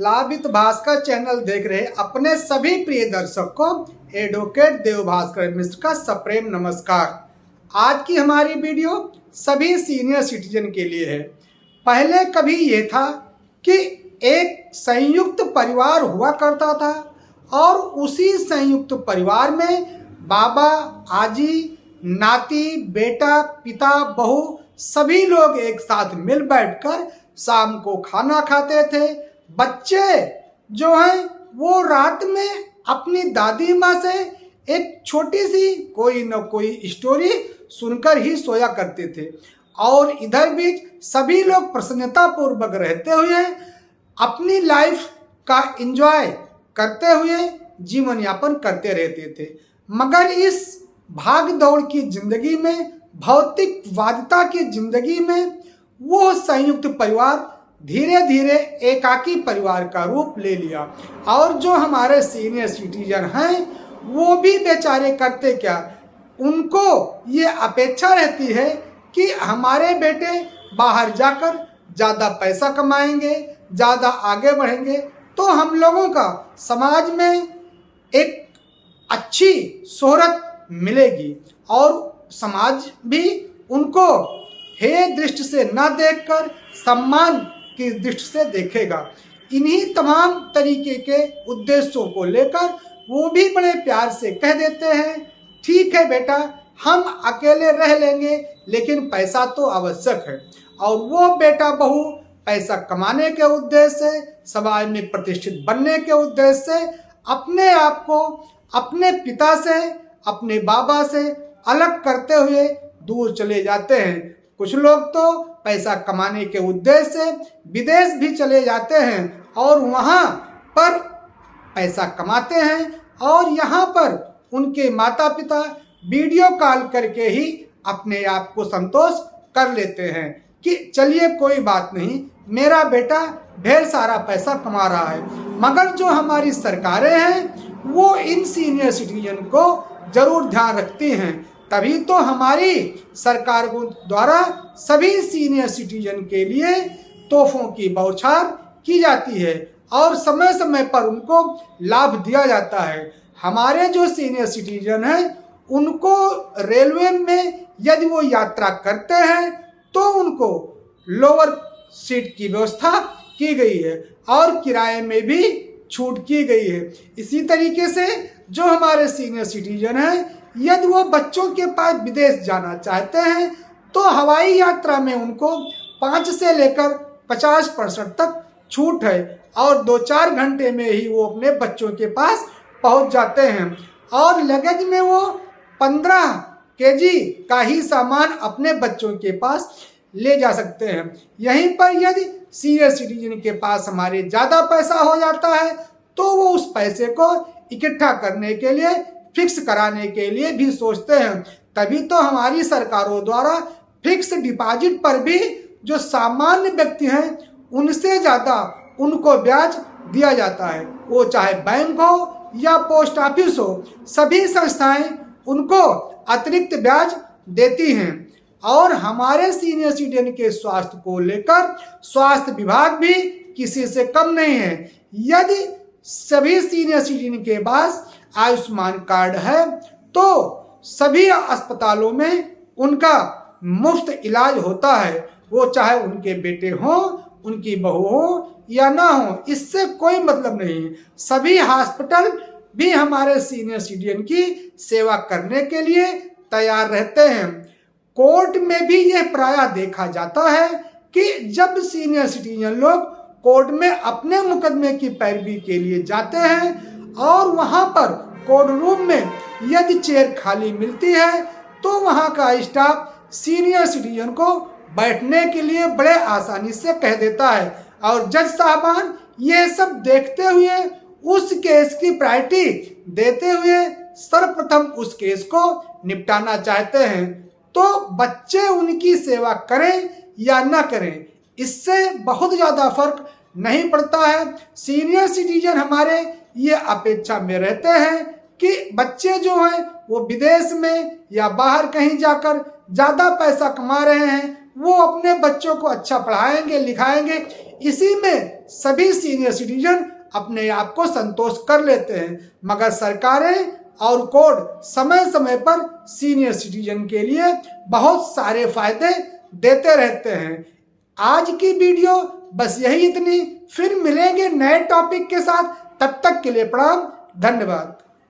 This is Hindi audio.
लाभित भास्कर चैनल देख रहे अपने सभी प्रिय दर्शक को एडवोकेट देव भास्कर मिश्र का सप्रेम नमस्कार। आज की हमारी वीडियो सभी सीनियर सिटीजन के लिए है। पहले कभी ये था कि एक संयुक्त परिवार हुआ करता था और उसी संयुक्त परिवार में बाबा, आजी, नाती, बेटा, पिता, बहू सभी लोग एक साथ मिल बैठकर शाम को खाना खाते थे। बच्चे जो हैं वो रात में अपनी दादी माँ से एक छोटी सी कोई न कोई स्टोरी सुनकर ही सोया करते थे और इधर बीच सभी लोग प्रसन्नता पूर्वक रहते हुए अपनी लाइफ का एंजॉय करते हुए जीवन यापन करते रहते थे। मगर इस भाग दौड़ की जिंदगी में, भौतिकवादिता की जिंदगी में वो संयुक्त परिवार धीरे धीरे एकाकी परिवार का रूप ले लिया और जो हमारे सीनियर सिटीजन हैं वो भी बेचारे करते क्या, उनको ये अपेक्षा रहती है कि हमारे बेटे बाहर जाकर ज़्यादा पैसा कमाएंगे, ज़्यादा आगे बढ़ेंगे तो हम लोगों का समाज में एक अच्छी शोहरत मिलेगी और समाज भी उनको हे दृष्टि से न देखकर सम्मान की दृष्टि से देखेगा। इन्हीं तमाम तरीके के उद्देश्यों को लेकर वो भी बड़े प्यार से कह देते हैं, ठीक है बेटा हम अकेले रह लेंगे लेकिन पैसा तो आवश्यक है। और वो बेटा बहू पैसा कमाने के उद्देश्य से, समाज में प्रतिष्ठित बनने के उद्देश्य से अपने आप को अपने पिता से, अपने बाबा से अलग करते हुए दूर चले जाते हैं। कुछ लोग तो पैसा कमाने के उद्देश्य से विदेश भी चले जाते हैं और वहाँ पर पैसा कमाते हैं और यहाँ पर उनके माता पिता वीडियो कॉल करके ही अपने आप को संतोष कर लेते हैं कि चलिए कोई बात नहीं, मेरा बेटा ढेर सारा पैसा कमा रहा है। मगर जो हमारी सरकारें हैं वो इन सीनियर सिटीजन को जरूर ध्यान रखती हैं, तभी तो हमारी सरकार द्वारा सभी सीनियर सिटीजन के लिए तोहफों की बौछार की जाती है और समय समय पर उनको लाभ दिया जाता है। हमारे जो सीनियर सिटीजन हैं उनको रेलवे में यदि वो यात्रा करते हैं तो उनको लोअर सीट की व्यवस्था की गई है और किराए में भी छूट की गई है। इसी तरीके से जो हमारे सीनियर सिटीजन हैं यदि वो बच्चों के पास विदेश जाना चाहते हैं तो हवाई यात्रा में उनको 5 से लेकर 50% तक छूट है और 2-4 घंटे में ही वो अपने बच्चों के पास पहुंच जाते हैं और लगेज में वो 15 केजी का ही सामान अपने बच्चों के पास ले जा सकते हैं। यहीं पर यदि सीनियर सिटीजन के पास हमारे ज़्यादा पैसा हो जाता है तो वो उस पैसे को इकट्ठा करने के लिए, फिक्स कराने के लिए भी सोचते हैं। तभी तो हमारी सरकारों द्वारा फिक्स डिपॉजिट पर भी जो सामान्य व्यक्ति हैं उनसे ज़्यादा उनको ब्याज दिया जाता है, वो चाहे बैंक हो या पोस्ट ऑफिस हो, सभी संस्थाएं उनको अतिरिक्त ब्याज देती हैं। और हमारे सीनियर सिटीजन के स्वास्थ्य को लेकर स्वास्थ्य विभाग भी किसी से कम नहीं है। यदि सभी सीनियर सिटीजन के पास आयुष्मान कार्ड है तो सभी अस्पतालों में उनका मुफ्त इलाज होता है, वो चाहे उनके बेटे हों, उनकी बहू हो या ना हो, इससे कोई मतलब नहीं है। सभी हॉस्पिटल भी हमारे सीनियर सिटीजन की सेवा करने के लिए तैयार रहते हैं। कोर्ट में भी यह प्रायः देखा जाता है कि जब सीनियर सिटीजन लोग कोर्ट में अपने मुकदमे की पैरवी के लिए जाते हैं और वहां पर कोर्ट रूम में यदि चेयर खाली मिलती है तो वहां का स्टाफ सीनियर सिटीजन को बैठने के लिए बड़े आसानी से कह देता है और जज साहबान ये सब देखते हुए उस केस की प्रायोरिटी देते हुए सर्वप्रथम उस केस को निपटाना चाहते हैं। तो बच्चे उनकी सेवा करें या न करें इससे बहुत ज़्यादा फर्क नहीं पड़ता है। सीनियर सिटीजन हमारे ये अपेक्षा में रहते हैं कि बच्चे जो हैं वो विदेश में या बाहर कहीं जाकर ज़्यादा पैसा कमा रहे हैं वो अपने बच्चों को अच्छा पढ़ाएंगे लिखाएंगे, इसी में सभी सीनियर सिटीजन अपने आप को संतोष कर लेते हैं। मगर सरकारें और कोर्ट समय समय पर सीनियर सिटीजन के लिए बहुत सारे फायदे देते रहते हैं। आज की वीडियो बस यही इतनी, फिर मिलेंगे नए टॉपिक के साथ। तब तक के लिए प्रणाम, धन्यवाद।